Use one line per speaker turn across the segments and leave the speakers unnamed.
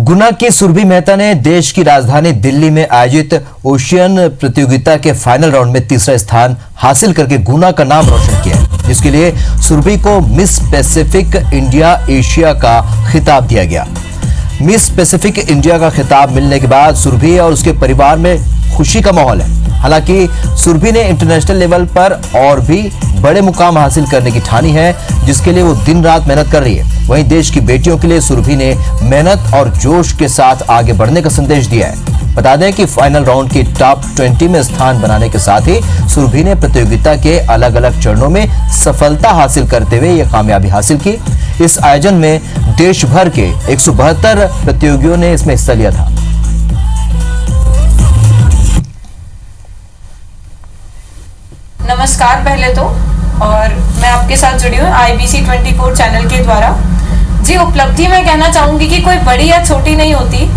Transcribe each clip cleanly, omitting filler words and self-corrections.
गुना की सुरभि मेहता ने देश की राजधानी दिल्ली में आयोजित ओशियन प्रतियोगिता के फाइनल राउंड में तीसरा स्थान हासिल करके गुना का नाम रोशन किया, जिसके लिए सुरभि को मिस पैसिफिक इंडिया एशिया का खिताब दिया गया। मिस पैसिफिक इंडिया का खिताब मिलने के बाद सुरभि और उसके परिवार में खुशी का माहौल है। हालांकि सुरभि ने इंटरनेशनल लेवल पर और भी बड़े मुकाम हासिल करने की ठानी है, जिसके लिए वो दिन रात मेहनत कर रही है। वहीं देश की बेटियों के लिए सुरभि ने मेहनत और जोश के साथ आगे बढ़ने का संदेश दिया है। बता दें कि फाइनल राउंड की टॉप 20 में स्थान बनाने के साथ ही सुरभि ने प्रतियोगिता के अलग अलग चरणों में सफलता हासिल करते हुए ये कामयाबी हासिल की। इस आयोजन में देश भर के 172 प्रतियोगियों ने इसमें हिस्सा लिया था।
नमस्कार पहले तो, और मैं आपके साथ जुड़ी हूँ IBC 24 चैनल के द्वारा। जी, उपलब्धि मैं कहना चाहूंगी कि कोई बड़ी या छोटी नहीं होती।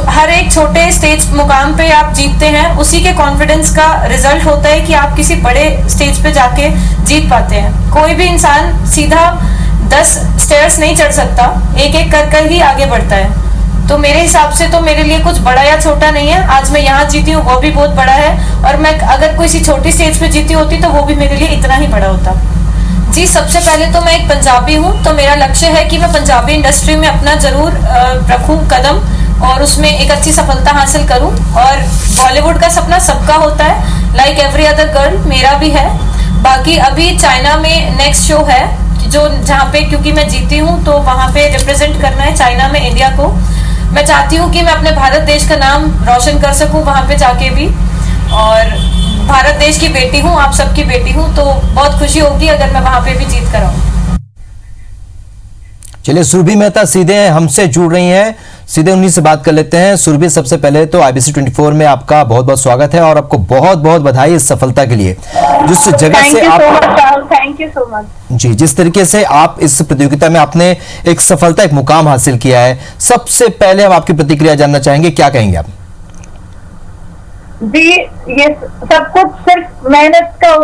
हर एक छोटे स्टेज मुकाम पे आप जीतते हैं, उसी के कॉन्फिडेंस का रिजल्ट होता है कि आप किसी बड़े स्टेज पे जाके जीत पाते हैं। कोई भी इंसान सीधा 10 स्टेयर्स नहीं चढ़ सकता, एक एक कर ही आगे बढ़ता है। तो मेरे हिसाब से तो मेरे लिए कुछ बड़ा या छोटा नहीं है। आज मैं यहाँ जीती हूँ वो भी बहुत बड़ा है, और मैं अगर कोई सी छोटी स्टेज पे जीती होती तो वो भी मेरे लिए इतना ही बड़ा होता। जी, सबसे पहले तो मैं एक पंजाबी हूँ, तो मेरा लक्ष्य है कि मैं पंजाबी इंडस्ट्री में अपना जरूर रखूँ कदम और उसमें एक अच्छी सफलता हासिल करूँ। और बॉलीवुड का सपना सबका होता है, लाइक एवरी अदर गर्ल, मेरा भी है। बाकी अभी चाइना में नेक्स्ट शो है जो जहाँ पे, क्योंकि मैं जीती हूँ तो वहाँ पे रिप्रेजेंट करना है चाइना में इंडिया को। मैं चाहती हूँ कि मैं अपने भारत देश का नाम रोशन कर सकूँ वहाँ पे जाके भी, और भारत देश की बेटी हूँ, आप सबकी बेटी हूँ, तो बहुत खुशी होगी अगर मैं वहाँ पे भी जीत कर आऊँ।
चलिए, सुरभि मेहता सीधे हमसे जुड़ रही हैं, सीधे उन्हीं से बात कर लेते हैं। सुरभि, सबसे पहले तो IBC 24 में आपका बहुत बहुत स्वागत है और आपको बहुत बहुत बधाई इस सफलता के लिए। जिस जगह से आप
थैंक यू सो मच
जी, जिस तरीके से आप इस प्रतियोगिता में आपने एक सफलता, एक मुकाम हासिल किया है, सबसे पहले हम आपकी प्रतिक्रिया जानना चाहेंगे, क्या कहेंगे आप?
जी, ये सब कुछ सिर्फ मेहनत का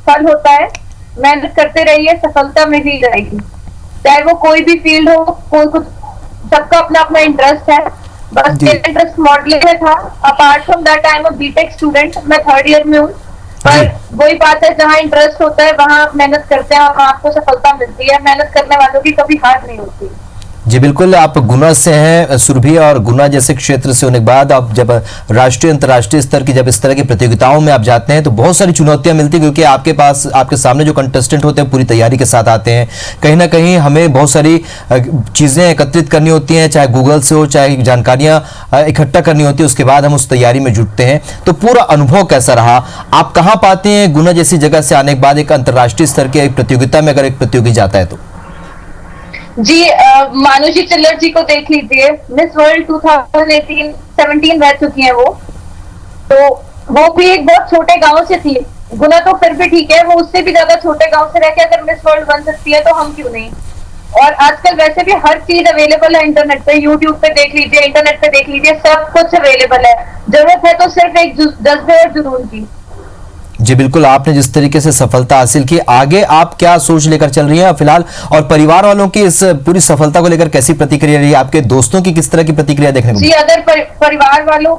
फल होता है। मेहनत करते रहिए, सफलता मिल ही जाएगी। चाहे वो कोई भी फील्ड हो, कोई कुछ, सबका अपना अपना इंटरेस्ट है। बस मेरा इंटरेस्ट मॉडलिंग में था। Apart from that I am a BTech student, मैं 3rd ईयर में हूँ। पर वही बात है, जहाँ इंटरेस्ट होता है वहाँ मेहनत करते हैं और आपको सफलता मिलती है। मेहनत करने वालों की कभी हार नहीं होती।
जी बिल्कुल, आप गुना से हैं सुरभि, और गुना जैसे क्षेत्र से होने के बाद आप जब राष्ट्रीय अंतर्राष्ट्रीय स्तर की जब इस तरह की प्रतियोगिताओं में आप जाते हैं तो बहुत सारी चुनौतियां मिलती हैं, क्योंकि आपके पास, आपके सामने जो कंटेस्टेंट होते हैं पूरी तैयारी के साथ आते हैं। कहीं ना कहीं हमें बहुत सारी चीज़ें एकत्रित करनी होती हैं, चाहे गूगल से हो, चाहे जानकारियाँ इकट्ठा करनी होती है, उसके बाद हम उस तैयारी में जुटते हैं। तो पूरा अनुभव कैसा रहा? आप कहाँ पाते हैं गुना जैसी जगह से आने के बाद एक अंतर्राष्ट्रीय स्तर की एक प्रतियोगिता में अगर एक प्रतियोगी जाता है तो?
जी, मानुषी चिल्लर जी को देख लीजिए, मिस वर्ल्ड 2018-17 रह चुकी हैं वो। तो वो भी एक बहुत छोटे गांव से थी। गुना तो फिर भी ठीक है, वो उससे भी ज्यादा छोटे गांव से रह के अगर मिस वर्ल्ड बन सकती है तो हम क्यों नहीं। और आजकल वैसे भी हर चीज अवेलेबल है इंटरनेट पे, यूट्यूब पे देख लीजिए, इंटरनेट पे देख लीजिए, सब कुछ अवेलेबल है। जरूरत है तो सिर्फ एक जज्बे और जुनून की।
जी बिल्कुल, आपने जिस तरीके से सफलता हासिल की, आगे आप क्या सोच लेकर चल रही हैं फिलहाल, और परिवार वालों की इस पूरी सफलता को लेकर कैसी प्रतिक्रिया रही है? आपके दोस्तों की किस तरह की प्रतिक्रिया देखने को?
जी, अगर परिवार वालों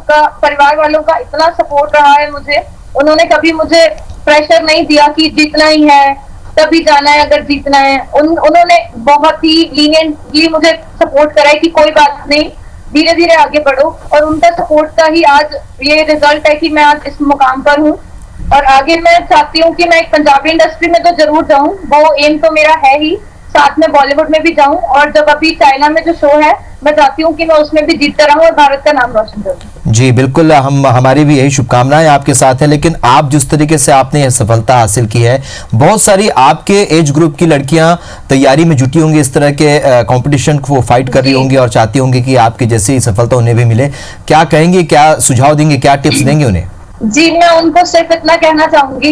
का इतना सपोर्ट रहा है मुझे, उन्होंने कभी मुझे प्रेशर नहीं दिया कि जीतना ही है तभी जाना है, अगर जीतना है। उन्होंने बहुत ही लीनियंटली मुझे सपोर्ट करा है कि कोई बात नहीं, धीरे धीरे आगे बढ़ो। और उनका सपोर्ट का ही आज ये रिजल्ट है कि मैं आज इस मुकाम पर हूँ। और आगे मैं चाहती हूँ कि मैं एक पंजाबी इंडस्ट्री में तो जरूर जाऊँ, वो एम तो मेरा है ही, साथ में बॉलीवुड में भी जाऊँ। और जब अभी चाइना में जो शो है, मैं चाहती हूँ कि मैं उसमें भी जीतता रहूँ और भारत का नाम रोशन करूँ।
जी बिल्कुल, हमारी भी यही शुभकामनाएं आपके साथ है। लेकिन आप जिस तरीके से आपने यह सफलता हासिल की है, बहुत सारी आपके एज ग्रुप की लड़कियां तैयारी में जुटी होंगी, इस तरह के कंपटीशन को फाइट कर रही होंगी और चाहती होंगी कि आपकी जैसी सफलता उन्हें भी मिले। क्या कहेंगे, क्या सुझाव देंगे, क्या टिप्स देंगे उन्हें?
जी, मैं उनको सिर्फ इतना कहना चाहूंगी,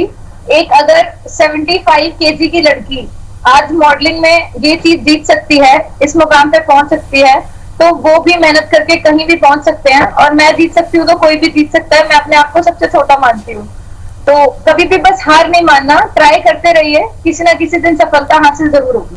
एक अगर 75 kg की लड़की आज मॉडलिंग में ये चीज जीत सकती है, इस मुकाम पे पहुंच सकती है, तो वो भी मेहनत करके कहीं भी पहुंच सकते हैं। और मैं जीत सकती हूँ तो कोई भी जीत सकता है। मैं अपने आप को सबसे छोटा मानती हूँ। तो कभी भी बस हार नहीं मानना, ट्राई करते रहिए, किसी ना किसी दिन सफलता हासिल जरूर होगी।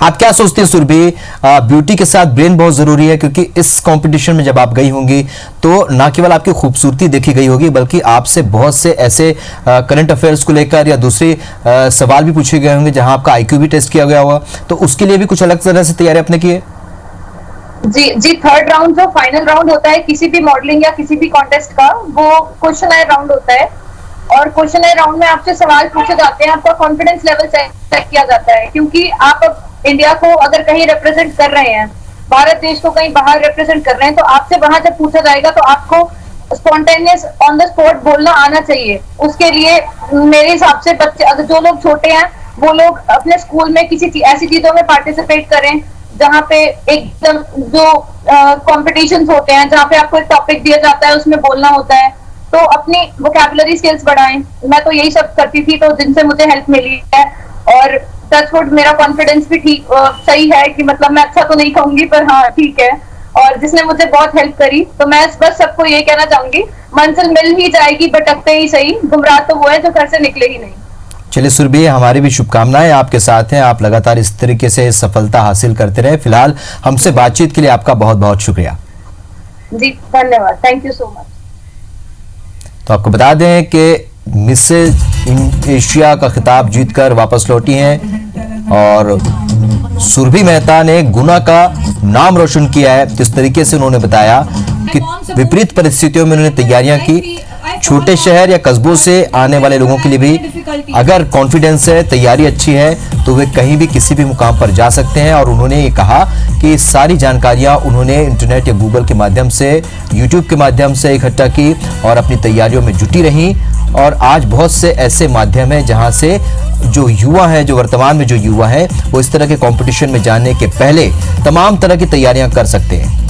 आप क्या सोचते हैं सुरभि, ब्यूटी के साथ ब्रेन बहुत जरूरी है, क्योंकि इस कंपटीशन में जब आप गई होंगी तो ना केवल आपकी खूबसूरती देखी गई होगी बल्कि आपसे बहुत से ऐसे करंट अफेयर्स को लेकर या दूसरे सवाल भी पूछे गए होंगे जहां आपका आईक्यू भी टेस्ट किया गया होगा, तो उसके लिए भी कुछ अलग तरह से तैयारी आपने की है?
जी, थर्ड राउंड जो फाइनल राउंड होता है किसी भी मॉडलिंग या किसी भी कॉन्टेस्ट का, वो क्वेश्चन राउंड होता है और क्वेश्चन राउंड में आपसे सवाल पूछे जाते हैं, आपका कॉन्फिडेंस लेवल चेक किया जाता है, क्योंकि आप अब इंडिया को अगर कहीं रिप्रेजेंट कर रहे हैं, भारत देश को कहीं बाहर रिप्रेजेंट कर रहे हैं, तो आपसे वहां जब पूछा जाएगा तो आपको स्पॉन्टेनियस ऑन द स्पॉट बोलना आना चाहिए। उसके लिए मेरे हिसाब से बच्चे, अगर जो लोग छोटे हैं वो लोग अपने स्कूल में किसी ऐसी चीजों में पार्टिसिपेट करें जहाँ पे एकदम जो कॉम्पिटिशन्स होते हैं, जहाँ पे आपको एक टॉपिक दिया जाता है उसमें बोलना होता है, तो अपनी वोकैबुलरी स्किल्स बढ़ाएं। मैं तो यही सब करती थी, तो जिनसे मुझे हेल्प मिली है और टचवुड मेरा कॉन्फिडेंस भी ठीक सही है कि मतलब मैं अच्छा तो नहीं कहूंगी पर हाँ ठीक है, और जिसने मुझे बहुत हेल्प करी। तो मैं बस सबको ये कहना चाहूंगी, मंजिल मिल ही जाएगी, भटकते ही सही, गुमराह तो वो है जो घर से निकले ही नहीं।
चलिए सुरभि, हमारी भी शुभकामनाएं आपके साथ हैं, आप लगातार इस तरीके से सफलता हासिल करते रहे। फिलहाल हमसे बातचीत के लिए आपका बहुत बहुत शुक्रिया।
जी धन्यवाद, थैंक यू सो मच।
तो आपको बता दें कि मिसेज एशिया का खिताब जीतकर वापस लौटी हैं और सुरभि मेहता ने गुना का नाम रोशन किया है। जिस तरीके से उन्होंने बताया कि विपरीत परिस्थितियों में उन्होंने तैयारियां की, छोटे शहर या कस्बों से आने वाले लोगों के लिए भी अगर कॉन्फिडेंस है, तैयारी अच्छी है तो वे कहीं भी किसी भी मुकाम पर जा सकते हैं। और उन्होंने ये कहा कि सारी जानकारियां उन्होंने इंटरनेट या गूगल के माध्यम से, यूट्यूब के माध्यम से इकट्ठा की और अपनी तैयारियों में जुटी रहीं। और आज बहुत से ऐसे माध्यम हैं जहां से जो युवा हैं, जो वर्तमान में जो युवा हैं, वो इस तरह के कंपटीशन में जाने के पहले तमाम तरह की तैयारियां कर सकते हैं।